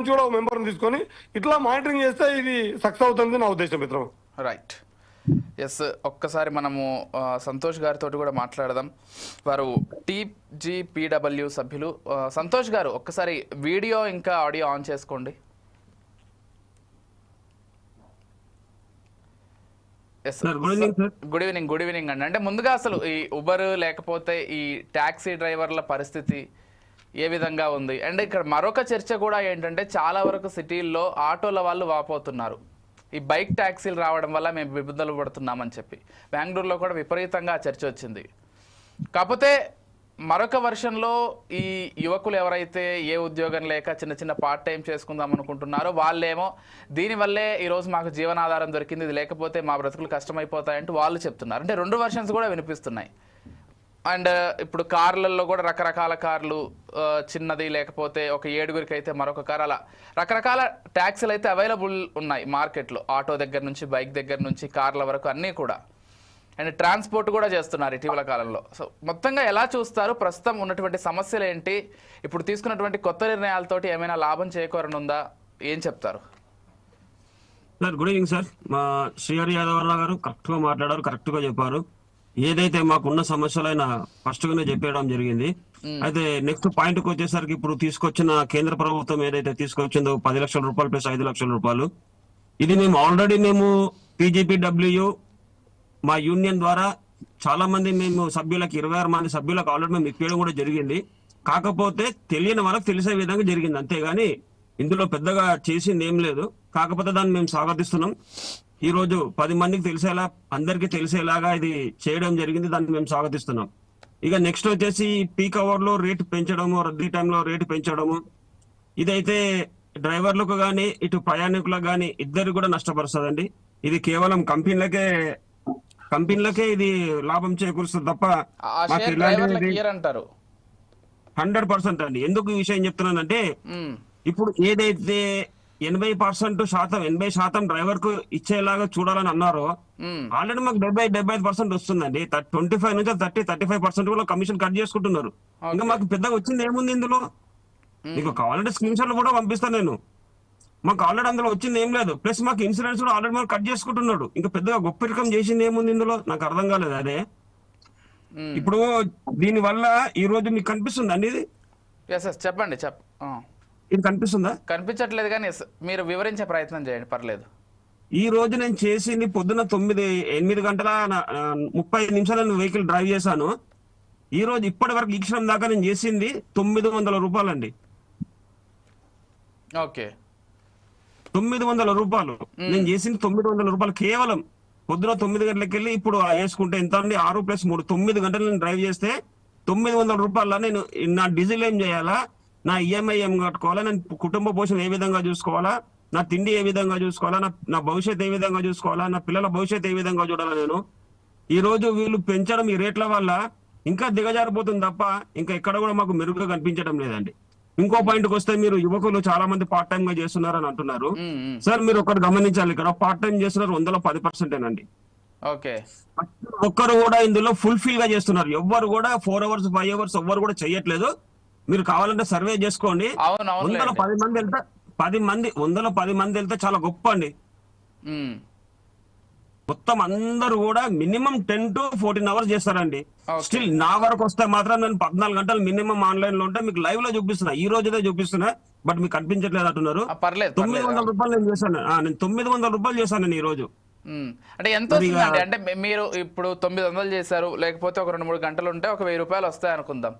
నుంచి కూడా మెంబర్ని తీసుకొని ఇట్లా మానిటరింగ్ చేస్తే ఇది సక్సెస్ అవుతుంది నా ఉద్దేశం మిత్రం. రైట్. ఎస్, ఒక్కసారి మనము సంతోష్ గారితో కూడా మాట్లాడదాం. వారు TGPW సభ్యులు. సంతోష్ గారు, ఒక్కసారి వీడియో ఇంకా ఆడియో ఆన్ చేసుకోండి. గుడ్ ఈవినింగ్ అండి. అంటే ముందుగా అసలు ఈ ఉబర్ లేకపోతే ఈ ట్యాక్సీ డ్రైవర్ల పరిస్థితి ఏ విధంగా ఉంది? అండ్ ఇక్కడ మరొక చర్చ కూడా ఏంటంటే చాలా వరకు సిటీల్లో ఆటోల వాళ్ళు వాపోతున్నారు, ఈ బైక్ ట్యాక్సీలు రావడం వల్ల మేము ఇబ్బందులు పడుతున్నామని చెప్పి. బెంగళూరులో కూడా విపరీతంగా చర్చ వచ్చింది. కాకపోతే మరొక వర్షన్లో ఈ యువకులు ఎవరైతే ఏ ఉద్యోగం లేక చిన్న చిన్న పార్ట్ టైం చేసుకుందాం అనుకుంటున్నారో వాళ్ళేమో దీనివల్లే ఈరోజు మాకు జీవనాధారం దొరికింది, ఇది లేకపోతే మా బ్రతుకులు కష్టమైపోతాయంటూ వాళ్ళు చెప్తున్నారు. అంటే రెండు వర్షన్స్ కూడా వినిపిస్తున్నాయి. అండ్ ఇప్పుడు కార్లలో కూడా రకరకాల కార్లు, చిన్నది లేకపోతే ఒక 7గురికి అయితే మరొక కార్, అలా రకరకాల ట్యాక్సీలు అయితే అవైలబుల్ ఉన్నాయి మార్కెట్లో. ఆటో దగ్గర నుంచి, బైక్ దగ్గర నుంచి, కార్ల వరకు అన్నీ కూడా. అండ్ ట్రాన్స్పోర్ట్ కూడా చేస్తున్నారు ఇటీవల కాలంలో. సో మొత్తంగా ఎలా చూస్తారు? ప్రస్తుతం ఉన్నటువంటి సమస్యలు ఏంటి? ఇప్పుడు తీసుకున్నటువంటి కొత్త నిర్ణయాలతోటి ఏమైనా లాభం చేకూరనుందా? ఏం చెప్తారు సార్? Good evening sir. మా శ్రీహరి యాదవ్ గారు కరెక్ట్గా మాట్లాడారు, కరెక్ట్గా చెప్పారు. ఏదైతే మాకున్న సమస్యలైనా ఫస్ట్ గానే చెప్పేయడం జరిగింది. అయితే నెక్స్ట్ పాయింట్కి వచ్చేసరికి ఇప్పుడు తీసుకొచ్చిన కేంద్ర ప్రభుత్వం ఏదైతే తీసుకొచ్చిందో 10 లక్షల రూపాయలు ప్లస్ 5 లక్షల రూపాయలు, ఇది మేము ఆల్రెడీ TGPW మా యూనియన్ ద్వారా చాలా మంది మేము సభ్యులకు 26 మంది సభ్యులకు ఆల్రెడీ మేము ఇప్పేయడం కూడా జరిగింది. కాకపోతే తెలియని వాళ్ళకి తెలిసే విధంగా జరిగింది, అంతేగాని ఇందులో పెద్దగా చేసింది ఏం లేదు. కాకపోతే దాన్ని మేము స్వాగతిస్తున్నాం. ఈ రోజు 10 మందికి తెలిసేలా, అందరికీ తెలిసేలాగా ఇది చేయడం జరిగింది, దాన్ని మేము స్వాగతిస్తున్నాం. ఇక నెక్స్ట్ వచ్చేసి పీక్ అవర్ లో రేటు పెంచడము, రద్దీ టైంలో రేటు పెంచడము, ఇదైతే డ్రైవర్లకు కానీ ఇటు ప్రయాణికులకు కానీ ఇద్దరు కూడా నష్టపరుస్తుందండి. ఇది కేవలం కంపెనీలకే ఇది లాభం చేకూరుస్తుంది తప్ప మాకు ఇలాంటి అంటారు 100% అండి. ఎందుకు ఈ విషయం చెప్తున్నానంటే, ఇప్పుడు ఏదైతే 80% డ్రైవర్ కు ఇచ్చేలాగా చూడాలని అన్నారో ఆల్రెడీ మాకు 70-75% వస్తుందండి. 25 నుంచి 30-35% కూడా కమిషన్ కట్ చేసుకుంటున్నారు. ఇంకా మాకు పెద్దగా వచ్చింది ఏముంది ఇందులో? మీకు కావాలంటే స్క్రీన్ షాట్లు కూడా పంపిస్తాను నేను. మాకు ఆల్రెడీ అందులో వచ్చింది ఏం లేదు. ప్లస్ మాకు ఇన్సూరెన్స్ కూడా ఆల్రెడీ మాకు కట్ చేసుకుంటున్నాడు. ఇంకా పెద్దగా గొప్ప రకం చేసింది ఏముంది ఇందులో? నాకు అర్థం కాలేదు. అదే ఇప్పుడు దీని వల్ల ఈ రోజు మీకు కనిపిస్తుంది అండి ఇది? చెప్పండి. ఇది కనిపిస్తుందా? కనిపించట్లేదు కానీ మీరు వివరించే ప్రయత్నం చేయండి, పర్లేదు. ఈ రోజు నేను చేసింది పొద్దున్న 8 గంటల 30 నిమిషాలు వెహికల్ డ్రైవ్ చేశాను. ఈ రోజు ఇప్పటి వరకు ఈ క్షణం దాకా నేను చేసింది 900 రూపాయలు అండి. ఓకే, 900 రూపాయలు నేను చేసింది. 900 రూపాయలు కేవలం పొద్దున 9 గంటలకు వెళ్ళి ఇప్పుడు వేసుకుంటే ఎంత అండి? 6 + 3 9 గంటలు నేను డ్రైవ్ చేస్తే 900 రూపాయల నేను నా డీజిల్ ఏం చేయాలా, నా ఈఎంఐ ఏం కట్టుకోవాలా, నేను కుటుంబ పోషణ ఏ విధంగా చూసుకోవాలా, నా తిండి ఏ విధంగా చూసుకోవాలా, నా భవిష్యత్తు ఏ విధంగా చూసుకోవాలా, నా పిల్లల భవిష్యత్తు ఏ విధంగా చూడాలా నేను? ఈ రోజు వీళ్ళు పెంచడం ఈ రేట్ల వల్ల ఇంకా దిగజారిపోతుంది తప్ప ఇంకా ఎక్కడ కూడా మాకు మెరుగ్గా కనిపించడం లేదండి. ఇంకో పాయింట్కి వస్తే, మీరు యువకులు చాలా మంది పార్ట్ టైం గా చేస్తున్నారని అంటున్నారు. సార్ మీరు ఒకటి గమనించాలి, ఇక్కడ పార్ట్ టైం చేస్తున్నారు 110%. ఓకే, ఒక్కరు కూడా ఇందులో ఫుల్ఫిల్ గా చేస్తున్నారు. ఎవ్వరు కూడా 4 hours 5 hours ఎవ్వరు కూడా చెయ్యట్లేదు. మీరు కావాలంటే సర్వే చేసుకోండి. 110 మంది వెళ్తే 110 మంది వెళ్తే చాలా గొప్ప అండి. మొత్తం అందరూ కూడా మినిమం 10 to 14 hours చేస్తారండి. స్టిల్ నా వరకు వస్తే మాత్రం నేను 14 గంటలు మినిమం ఆన్లైన్ లో ఉంటే మీకు లైవ్ లో చూపిస్తున్నా, ఈ రోజుదే చూపిస్తున్నా. బట్ మీకు కనిపించట్లేదు అంటున్నారు. 900 రూపాయలు నేను చేశాను. నేను 900 రూపాయలు చేశాను నేను ఈ రోజు. అంటే ఎంత వస్తుందండి? అంటే మీరు ఇప్పుడు 900 చేశారు, లేకపోతే ఒక 2-3 గంటలు ఉంటే ఒక 1000 రూపాయలు వస్తాయి అనుకుందాం.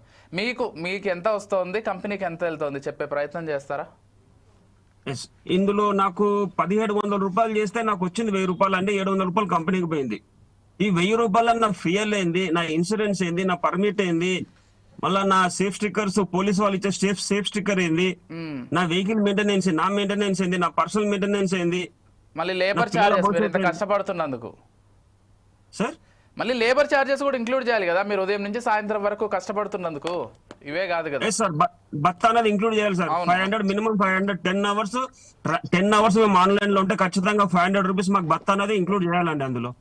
మీకు ఎంత వస్తుంది, కంపెనీకి ఎంత వెళ్తుంది చెప్పే ప్రయత్నం చేస్తారా? ఇందులో నాకు 1700 రూపాయలు చేస్తే నాకు వచ్చింది 1000 రూపాయలు అంటే 700 రూపాయలు కంపెనీకి పోయింది. ఈ 1000 రూపాయలు నా ఫ్యూయల్ ఏంది, నా ఇన్సూరెన్స్ ఏంది, నా పర్మిట్ ఏంది, మళ్ళీ నా సేఫ్ స్టిక్కర్స్, పోలీస్ వాళ్ళు ఇచ్చే సేఫ్ స్టిక్కర్ ఏంది, నా వెహికల్ మెయింటెనెన్స్, నా మెయింటెనెన్స్ ఏంది, నా పర్సనల్ మెయింటెనెన్స్ ఏంది, మళ్ళీ లేబర్ చార్జెస్ కష్టపడుతున్నందుకు సార్ మళ్ళీ లేబర్ చార్జెస్ కూడా ఇంక్లూడ్ చేయాలి కదా మీరు, ఉదయం నుంచి సాయంత్రం వరకు కష్టపడుతున్నందుకు. ఇవే కాదు కదా సార్, బత్తా అనేది ఇంక్లూడ్ చేయాలి సార్. 500 మినిమం 500 10 hours మేము ఆన్లైన్ లో ఉంటే ఖచ్చితంగా 500 రూపీస్ మాకు బత్తా అనేది ఇంక్లూడ్ చేయాలండి అందులో.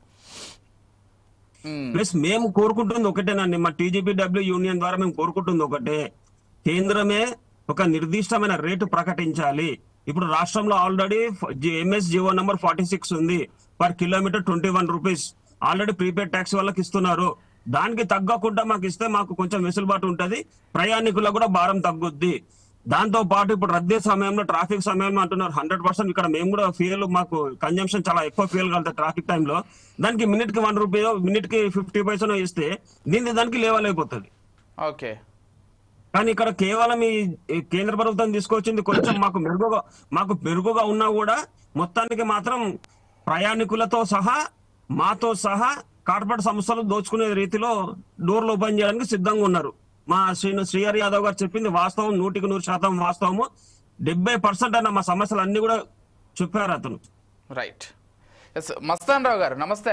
ప్లస్ మేము కోరుకుంటుంది ఒకటేనండి, మా TGPW యూనియన్ ద్వారా మేము కోరుకుంటుంది ఒకటే, కేంద్రమే ఒక నిర్దిష్టమైన రేటు ప్రకటించాలి. ఇప్పుడు రాష్ట్రంలో ఆల్రెడీ ఎంఎస్ జివో నంబర్ 46 ఉంది. Per kilometre 21 rupees already prepaid tax వాళ్ళకి ఇస్తున్నారు. దానికి తగ్గకుండా మాకు ఇస్తే మాకు కొంచెం వెసులుబాటు ఉంటది, ప్రయాణికులకు కూడా భారం తగ్గుద్ది. దాంతో పాటు ఇప్పుడు రద్దీ సమయంలో, ట్రాఫిక్ సమయంలో అంటున్నారు 100%. ఇక్కడ మేము కూడా ఫ్యూయల్, మాకు కన్జంప్షన్ చాలా ఎక్కువ ఫ్యూయల్ కలుగుతుంది ట్రాఫిక్ టైంలో. దానికి మినిట్ కి 1 రూపీ, మినిట్ కి 50 పైసలు ఇస్తే దానికి లేవల్ అయిపోతుంది. ఓకే. కానీ ఇక్కడ కేవలం ఈ కేంద్ర ప్రభుత్వం తీసుకొచ్చింది కొంచెం మాకు మెరుగుగా ఉన్నా కూడా మొత్తానికి మాత్రం ప్రయాణికులతో సహా, మాతో సహా కార్పొరేట్ సంస్థలు దోచుకునే రీతిలో డోర్లు ఓపెన్ చేయడానికి సిద్ధంగా ఉన్నారు. మా శ్రీహరి యాదవ్ గారు చెప్పింది వాస్తవం, 100% వాస్తవము. 70% అన్న మా సమస్యలు అన్ని కూడా చెప్పారు అతను. రైట్. మస్తాన్ రావు గారు నమస్తే.